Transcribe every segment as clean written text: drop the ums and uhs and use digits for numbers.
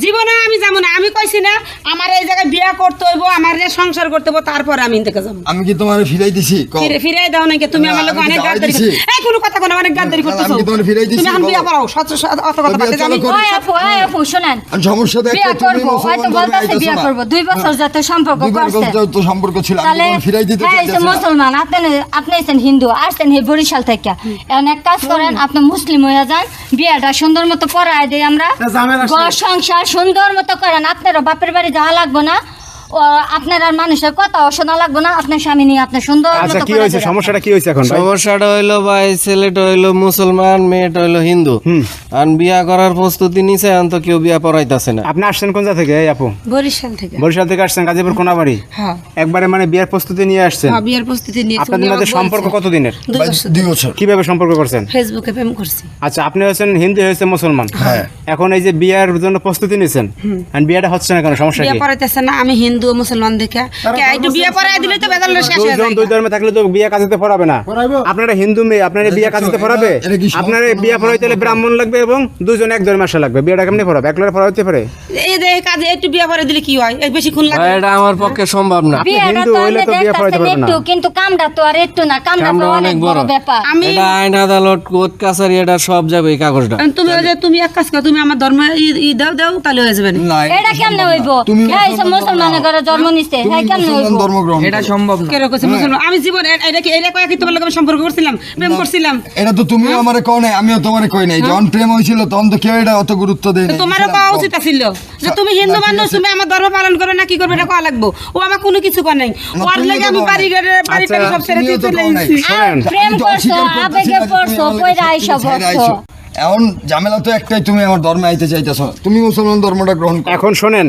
জীবনে আমি যাবো না। আমি কইছি না আমার এই জায়গায় বিয়া করতে হইব, আমার যে সংসার করতে হইব, তারপরে আমি ইনতে যাবো। আমি কি তোমারে ফিরাই দিছি? ফিরাই দাও নাকি তুমি আমার লোক অনেক গাদ্দারি করছো। এই কোনো কথা কোন অনেক গাদ্দারি করতেছো। আমি কি তোমারে ফিরাই দিছি? তুমি এখন বিয়া করাও, অত কথা বাদ দাও। ওই আপু শুনেন, আর সমস্যা তো বিয়া একটা, তুমি করবো হয়তো বলতাছে বিয়া করবো, 2 বছর যাতে সম্পর্ক করছে, তো সম্পর্ক ছিল, আমি তাহলে তোমারে ফিরাই দিতে হ্যাঁ এই যে চাইতেছি না। মুসলমান, আপনি আছেন হিন্দু, আসছেন এই বরিশাল থেকে, এখন এক কাজ করেন, আপনি মুসলিম হয়ে যান, বিয়াটা সুন্দর মতো পড়ায় দেই আমরা, ঘর সংসার সুন্দর মতো করেন, আপনারও বাপের বাড়ি যাওয়া লাগবে না, ও আপনার আর মানুষের কথাও শোনা লাগবে না, আপনার স্বামী নিয়ে আপনি সুন্দর আচ্ছা মতো কি করে হয়েছে, দেবেন। সমস্যাটা কি হয়েছে এখন ভাই? সমস্যাটা হইলো ভাই, ছেলেটা হইলো মুসলমান, মেয়েটা হইলো হিন্দু। আর বিয়া করার প্রস্তুতি নিছে, এখন তো কেউ বিয়া পড়াইতাছে না। আপনি আসছেন কোন জায়গা থেকে এই আপু? বরিশাল থেকে। বরিশাল থেকে আসছেন, গাজীপুর কোনাবাড়ি। হ্যাঁ একবারে মানে বিয়ার প্রস্তুতি নিয়ে আসছেন। হ্যাঁ, বিয়ের প্রস্তুতি নিয়েছি। আপনাদের মধ্যে সম্পর্ক কতদিনের? 2 বছর। 2 বছর। কিভাবে সম্পর্ক করছেন? ফেসবুকে প্রেম করছি। আচ্ছা, আপনি হচ্ছেন হিন্দু, হয়েছে মুসলমান। হ্যাঁ। এখন এই যে বিয়ার জন্য প্রস্তুতি নিছেন, আর বিয়াটা হচ্ছে না কেন, সমস্যা বিয়া কি? পড়াইতেছে না, আমি হিন্দু ও মুসলমান দেখে কে একটু বিয়া পড়াই দিলে তো বেদালটা শেষ হয়ে দুইজন যায়। দুই ধর্মে থাকলে তো বিয়া কাজতে পড়াবে না। আপনারা হিন্দু মেয়ে, আপনারা বিয়া কাজতে পড়াবে? এটা কি আপনারা বিয়া পড়াইতে হলে ব্রাহ্মণ লাগবে এবং দুজন এক ধর্মে আসা লাগবে। বিয়াটা কেমনি পড়াবে? একলা পড়াইতে পারে? এই যে কাজে একটু বিয়া পড়াই দিলে কি হয়? এই বেশি খুন লাগে। ভাই, এটা আমার পক্ষে সম্ভব না। বিয়েটা হিন্দু তো হইলে আমি তো বিয়ে পড়াইতে দেখতাছেন পারবে না। একটু, কিন্তু কামটা তো আর একটু না, কামটা তো কামটা অনেক বড় ব্যাপার। আমি এটা আইন আদালত, কোর্ট কাছারি, এটা সব যাবে এই কাগজটা। তুমি ওই যে তুমি এক কাজ করো, তুমি আমার ধর্ম দাও তাহলে হয়ে যাবে না। না, এটা কেমনে হইব? তুমি হ্যাঁ এই সব মুসলমানের ঘরে জন্ম নিছে, হ্যাঁ কেমনে হইব? ধর্ম গ্রহণ এটা সম্ভব না। কেন কইছে মুসলমান? আমি জীবন এটা কয়ে কি তোমার লগে আমি সম্পর্ক করছিলাম, প্রেম করছিলাম? এটা তো তুমিও আমারে কও নাই, আমিও তোমারে কই নাই। যখন প্রেম হইছিল তখন তো কেউ এটা অত গুরুত্ব দেয় তো নাই। তোমারও কওয়া উচিত ছিল যে তুমি হিন্দু মানুষ, তুমি আমার ধর্ম পালন করবে না, কি করবে এটা কওয়া লাগবো। ও আমার কোনো কিছু কর নাই, ওর তুমিও লাগে তো আমি কও বাড়ি আচ্ছা, সব ছেড়ে দিয়ে তুমিও তো চলে কও নাই। এসেছি। শোনেন, প্রেম আমি তো করছো, অস্বীকার করতেছি আবেগে না যে তুমি পড়ছো, আমার কইরা কাছে আইসা ছেড়ে বসছো। আইছো। এখন ঝামেলা তো একটাই, তুমি আমার ধর্মে আইতে চাইতেছো, তুমি মুসলমান ধর্মটা গ্রহণ করো। এখন শোনেন,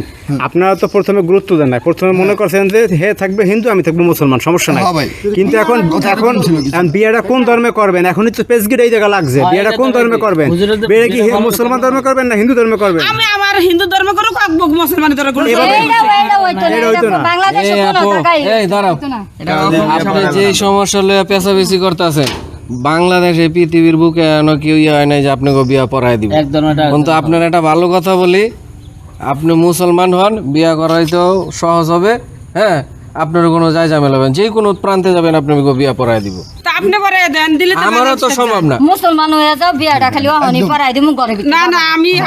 আপনারা তো প্রথমে গুরুত্ব দেন না, প্রথমে মনে করছেন যে হে থাকবে হিন্দু, আমি থাকবো মুসলমান, সমস্যা নাই। হ্যাঁ ভাই। কিন্তু এখন এখন বিয়েটা কোন ধর্মে করবেন? এখনই তো পেজগিট এই জায়গা লাগছে। বিয়েটা কোন ধর্মে করবেন? বিয়ে কি মুসলমান ধর্মে করবেন না হিন্দু ধর্মে করবেন? আমি আমার হিন্দু ধর্ম করুক, মুসলমান ধর্ম করুক। এভাবে- এইটা হইতো না, এটা হইতো এটা না। বাংলাদেশে এই কোনো আপু, জায়গায় এই দাঁড়াও। হইতো না। আপনি যে সমস্যা লইয়া পেঁচাপেচি করতেছেন, বাংলাদেশে পৃথিবীর বুকে এখনো কেউ হয় নাই যে আপনাকে বিয়া পড়াই দিবে। কিন্তু আপনার একটা ভালো কথা বলি, আপনি মুসলমান হন, বিয়া করাইতেও সহজ হবে। হ্যাঁ, আপনার কোনো যায় ঝামেলা হবে না। যে কোনো প্রান্তে যাবেন, আপনাকে বিয়া পড়াই দিব। তা আপনি পরে দেন দিলে তো আমারও তো বাংলাদেশ সম্ভব না। মুসলমান হয়ে যাও, বিয়াটা খালি অহনি পড়াই দিমু ঘরে ভিতরে। না না,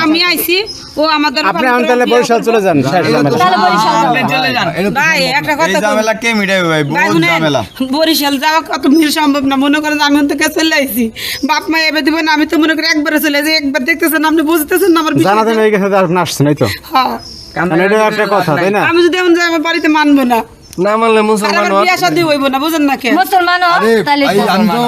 আমি আইছি, ও আমার ধর্ম আপনি পালন এখন করে তাহলে বিয়ে বরিশাল করবে। চলে যান, শেষ ঝামেলা। তাহলে বরিশাল যাও। চলে যান। ভাই একটা এই কথা ঝামেলা কে মিটাবে ভাই? ভাই, বহুত শুনেন, ঝামেলা। বরিশাল যাওয়া কত মিল সম্ভব না। মনে করেন আমি ওখান থেকে চলে আইছি, বাপ মা এবার দিবেন, আমি তো মনে করি একবারে চলে যাই। একবার দেখতেছেন, আপনি বুঝতেছেন না আমার বিষয়টা? জানাতেন হয়ে গেছে, আপনি আসছেন, এই তো। হ্যাঁ, মানে এটা একটা কথা, তাই না? আমি যদি এমন যাই আমার বাড়িতে মানবো না, না মানলে আর মুসলমান আমার হন। বিয়া শাদী হইব না, বুঝেন না কেন? মুসলমান হও, আরে তাহলে ভাই, আমি তো